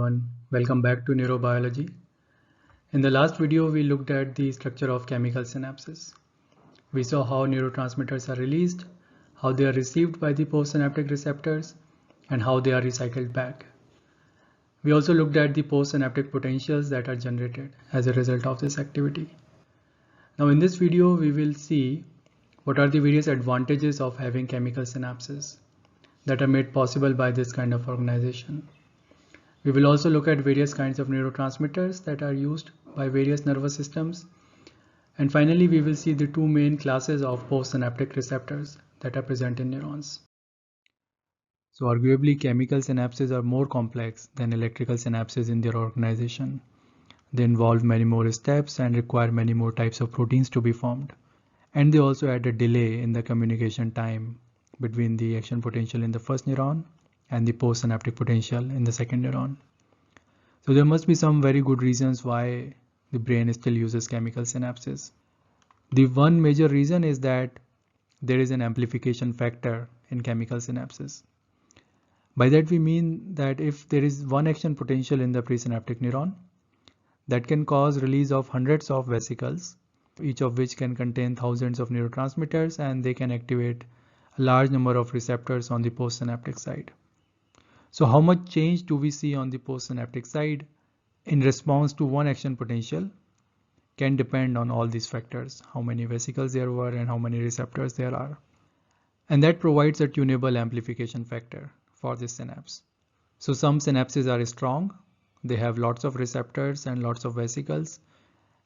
everyone, welcome back to Neurobiology. In the last video, we looked at the structure of chemical synapses. We saw how neurotransmitters are released, how they are received by the postsynaptic receptors, and how they are recycled back. We also looked at the postsynaptic potentials that are generated as a result of this activity. Now in this video, we will see what are the various advantages of having chemical synapses that are made possible by this kind of organization. We will also look at various kinds of neurotransmitters that are used by various nervous systems. And finally, we will see the two main classes of postsynaptic receptors that are present in neurons. So arguably, chemical synapses are more complex than electrical synapses in their organization. They involve many more steps and require many more types of proteins to be formed. And they also add a delay in the communication time between the action potential in the first neuron and the postsynaptic potential in the second neuron. So there must be some very good reasons why the brain still uses chemical synapses. The one major reason is that there is an amplification factor in chemical synapses. By that we mean that if there is one action potential in the presynaptic neuron, that can cause release of hundreds of vesicles, each of which can contain thousands of neurotransmitters, and they can activate a large number of receptors on the postsynaptic side. So how much change do we see on the postsynaptic side in response to one action potential can depend on all these factors, how many vesicles there were and how many receptors there are. And that provides a tunable amplification factor for this synapse. So some synapses are strong, they have lots of receptors and lots of vesicles,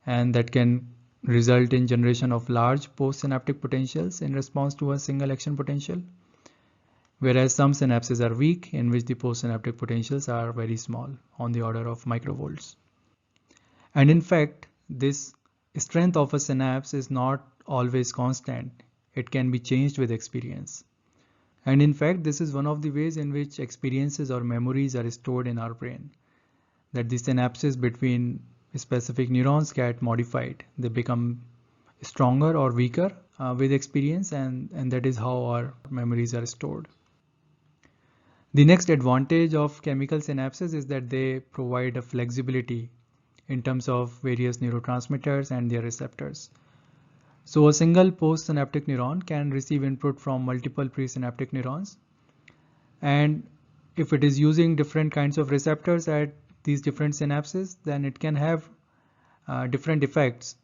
and that can result in generation of large postsynaptic potentials in response to a single action potential. Whereas some synapses are weak, in which the postsynaptic potentials are very small, on the order of microvolts. And in fact, this strength of a synapse is not always constant. It can be changed with experience. And in fact, this is one of the ways in which experiences or memories are stored in our brain. That the synapses between specific neurons get modified. They become stronger or weaker with experience, and that is how our memories are stored. The next advantage of chemical synapses is that they provide a flexibility in terms of various neurotransmitters and their receptors. So a single postsynaptic neuron can receive input from multiple presynaptic neurons, and if it is using different kinds of receptors at these different synapses, then it can have different effects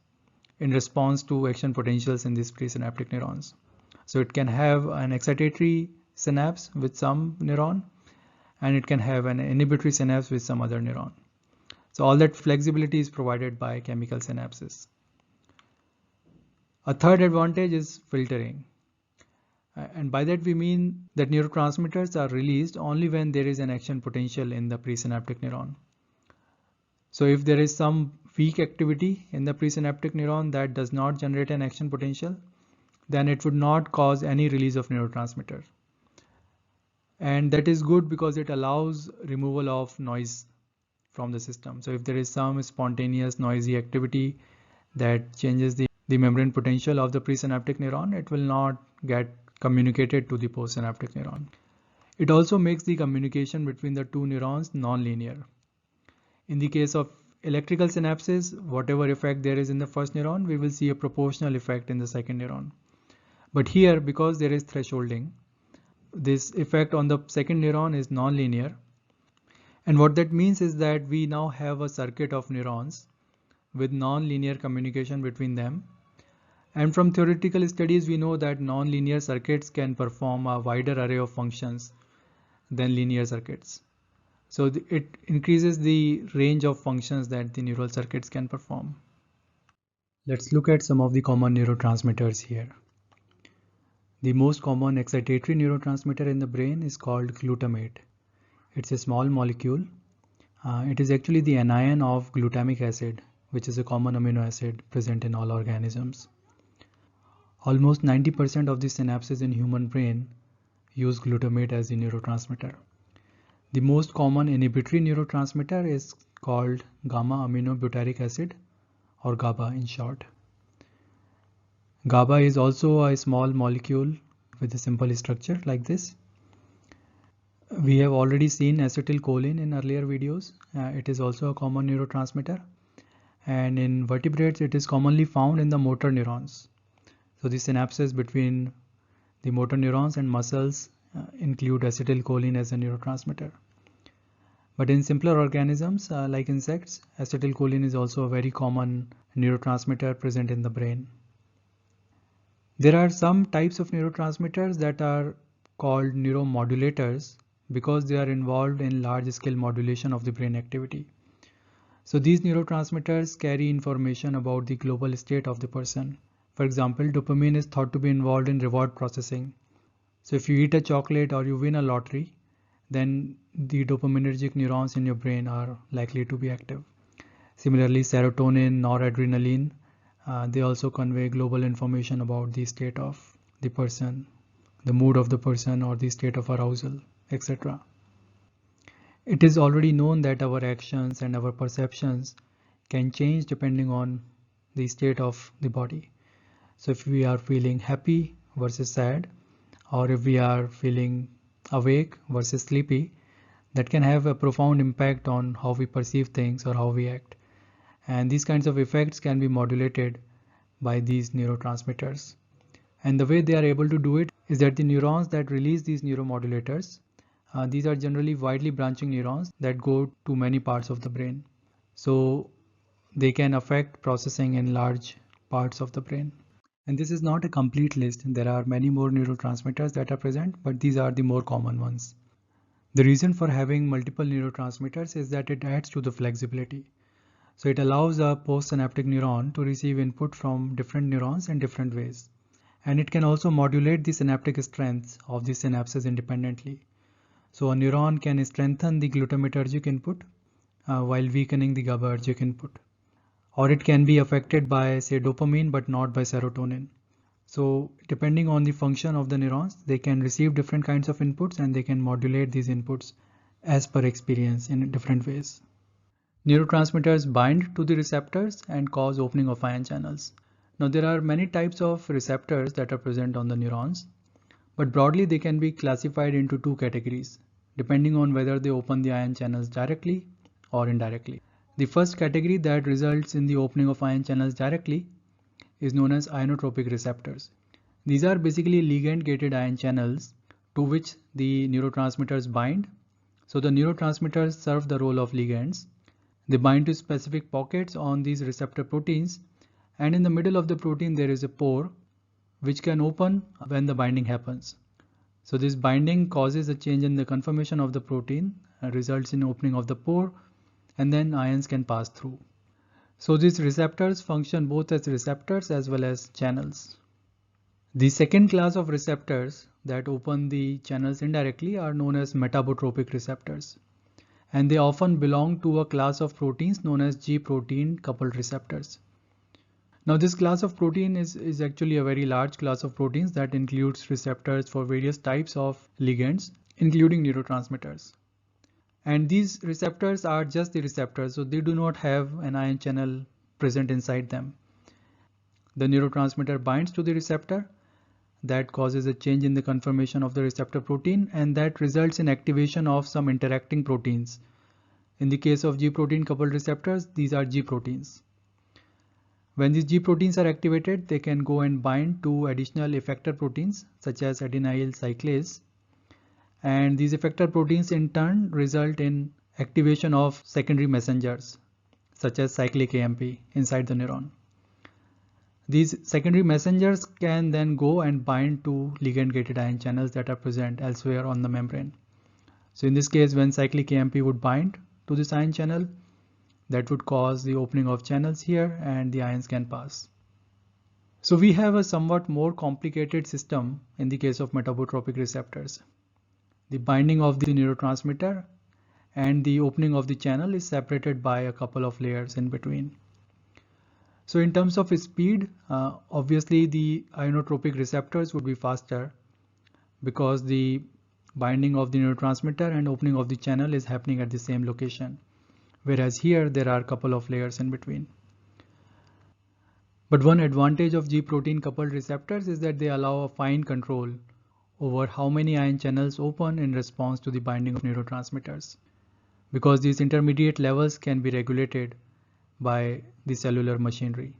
in response to action potentials in these presynaptic neurons. So it can have an excitatory synapse with some neuron, and it can have an inhibitory synapse with some other neuron. So all that flexibility is provided by chemical synapses. A third advantage is filtering. And by that we mean that neurotransmitters are released only when there is an action potential in the presynaptic neuron. So if there is some weak activity in the presynaptic neuron that does not generate an action potential, then it would not cause any release of neurotransmitter. And that is good because it allows removal of noise from the system. So if there is some spontaneous noisy activity that changes the membrane potential of the presynaptic neuron, it will not get communicated to the postsynaptic neuron. It also makes the communication between the two neurons non-linear. In the case of electrical synapses, whatever effect there is in the first neuron, we will see a proportional effect in the second neuron. But here, because there is thresholding, this effect on the second neuron is non-linear. And what that means is that we now have a circuit of neurons with non-linear communication between them. And from theoretical studies, we know that non-linear circuits can perform a wider array of functions than linear circuits. So it increases the range of functions that the neural circuits can perform. Let's look at some of the common neurotransmitters here. The most common excitatory neurotransmitter in the brain is called glutamate. It's a small molecule. It is actually the anion of glutamic acid, which is a common amino acid present in all organisms. Almost 90% of the synapses in human brain use glutamate as the neurotransmitter. The most common inhibitory neurotransmitter is called gamma aminobutyric acid, or GABA in short. GABA is also a small molecule with a simple structure like this. We have already seen acetylcholine in earlier videos. It is also a common neurotransmitter, and in vertebrates it is commonly found in the motor neurons. So the synapses between the motor neurons and muscles include acetylcholine as a neurotransmitter. But in simpler organisms like insects, acetylcholine is also a very common neurotransmitter present in the brain. There are some types of neurotransmitters that are called neuromodulators because they are involved in large-scale modulation of the brain activity. So these neurotransmitters carry information about the global state of the person. For example, dopamine is thought to be involved in reward processing. So if you eat a chocolate or you win a lottery, then the dopaminergic neurons in your brain are likely to be active. Similarly, serotonin, noradrenaline, they also convey global information about the state of the person, the mood of the person, or the state of arousal, etc. It is already known that our actions and our perceptions can change depending on the state of the body. So if we are feeling happy versus sad, or if we are feeling awake versus sleepy, that can have a profound impact on how we perceive things or how we act. And these kinds of effects can be modulated by these neurotransmitters. And the way they are able to do it is that the neurons that release these neuromodulators, these are generally widely branching neurons that go to many parts of the brain. So they can affect processing in large parts of the brain. And this is not a complete list. There are many more neurotransmitters that are present, but these are the more common ones. The reason for having multiple neurotransmitters is that it adds to the flexibility. So it allows a postsynaptic neuron to receive input from different neurons in different ways. And it can also modulate the synaptic strengths of the synapses independently. So a neuron can strengthen the glutamatergic input while weakening the GABAergic input. Or it can be affected by, say, dopamine but not by serotonin. So depending on the function of the neurons, they can receive different kinds of inputs and they can modulate these inputs as per experience in different ways. Neurotransmitters bind to the receptors and cause opening of ion channels. Now there are many types of receptors that are present on the neurons, but broadly they can be classified into two categories, depending on whether they open the ion channels directly or indirectly. The first category that results in the opening of ion channels directly is known as ionotropic receptors. These are basically ligand-gated ion channels to which the neurotransmitters bind. So the neurotransmitters serve the role of ligands. They bind to specific pockets on these receptor proteins, and in the middle of the protein there is a pore which can open when the binding happens. So this binding causes a change in the conformation of the protein and results in opening of the pore, and then ions can pass through. So these receptors function both as receptors as well as channels. The second class of receptors that open the channels indirectly are known as metabotropic receptors. And they often belong to a class of proteins known as G-protein coupled receptors. Now this class of protein is actually a very large class of proteins that includes receptors for various types of ligands, including neurotransmitters. And these receptors are just the receptors, so they do not have an ion channel present inside them. The neurotransmitter binds to the receptor, that causes a change in the conformation of the receptor protein, and that results in activation of some interacting proteins. In the case of G-protein coupled receptors, these are G proteins. When these G proteins are activated, they can go and bind to additional effector proteins such as adenyl cyclase, and these effector proteins in turn result in activation of secondary messengers such as cyclic AMP inside the neuron. These secondary messengers can then go and bind to ligand-gated ion channels that are present elsewhere on the membrane. So in this case, when cyclic AMP would bind to this ion channel, that would cause the opening of channels here and the ions can pass. So we have a somewhat more complicated system in the case of metabotropic receptors. The binding of the neurotransmitter and the opening of the channel is separated by a couple of layers in between. So in terms of speed, obviously the ionotropic receptors would be faster because the binding of the neurotransmitter and opening of the channel is happening at the same location, whereas here there are a couple of layers in between. But one advantage of G-protein coupled receptors is that they allow a fine control over how many ion channels open in response to the binding of neurotransmitters, because these intermediate levels can be regulated by the cellular machinery.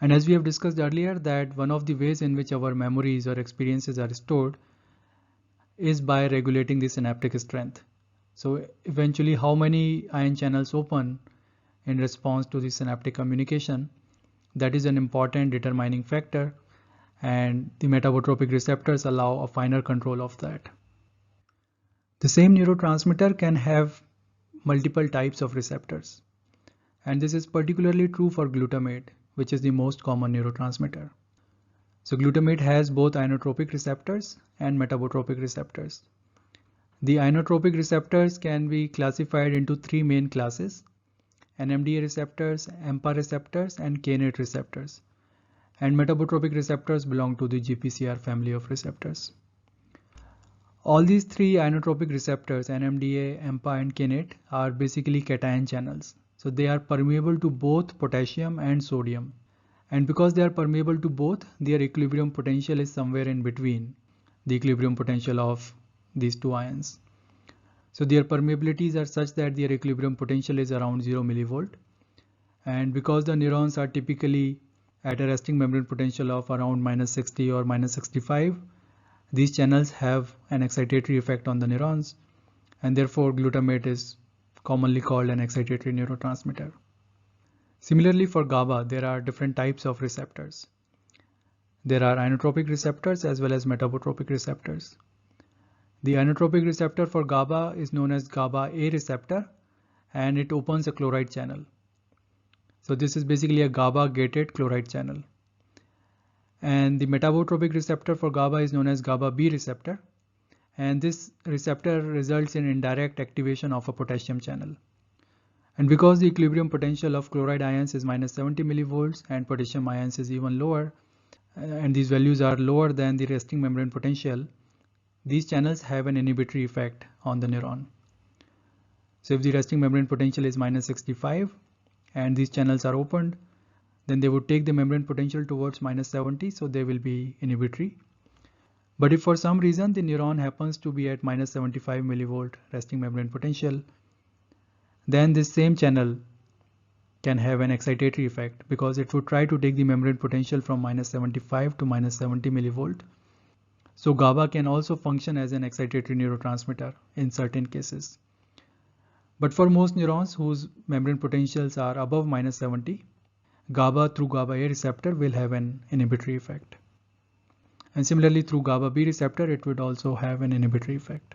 And as we have discussed earlier, that one of the ways in which our memories or experiences are stored is by regulating the synaptic strength. So eventually how many ion channels open in response to the synaptic communication, that is an important determining factor, and the metabotropic receptors allow a finer control of that. The same neurotransmitter can have multiple types of receptors, and this is particularly true for glutamate, which is the most common neurotransmitter. So glutamate has both inotropic receptors and metabotropic receptors. The inotropic receptors can be classified into three main classes: NMDA receptors, AMPA receptors, and KANPUR receptors. And metabotropic receptors belong to the GPCR family of receptors. All these three inotropic receptors, NMDA, AMPA, and KANPUR, are basically cation channels. So they are permeable to both potassium and sodium. And because they are permeable to both, their equilibrium potential is somewhere in between the equilibrium potential of these two ions. So their permeabilities are such that their equilibrium potential is around 0 millivolt. And because the neurons are typically at a resting membrane potential of around -60 or -65, these channels have an excitatory effect on the neurons, and therefore glutamate is commonly called an excitatory neurotransmitter. Similarly, for GABA, there are different types of receptors. There are inotropic receptors as well as metabotropic receptors. The inotropic receptor for GABA is known as GABA A receptor, and it opens a chloride channel. So this is basically a GABA gated chloride channel. And the metabotropic receptor for GABA is known as GABA B receptor, and this receptor results in indirect activation of a potassium channel. And because the equilibrium potential of chloride ions is -70 millivolts and potassium ions is even lower, and these values are lower than the resting membrane potential, these channels have an inhibitory effect on the neuron. So if the resting membrane potential is -65 and these channels are opened, then they would take the membrane potential towards -70, so they will be inhibitory. But if for some reason the neuron happens to be at -75 millivolt resting membrane potential, then this same channel can have an excitatory effect, because it would try to take the membrane potential from -75 to -70 millivolt. So GABA can also function as an excitatory neurotransmitter in certain cases. But for most neurons whose membrane potentials are above -70, GABA through GABA A receptor will have an inhibitory effect. And similarly, through GABA B receptor, it would also have an inhibitory effect.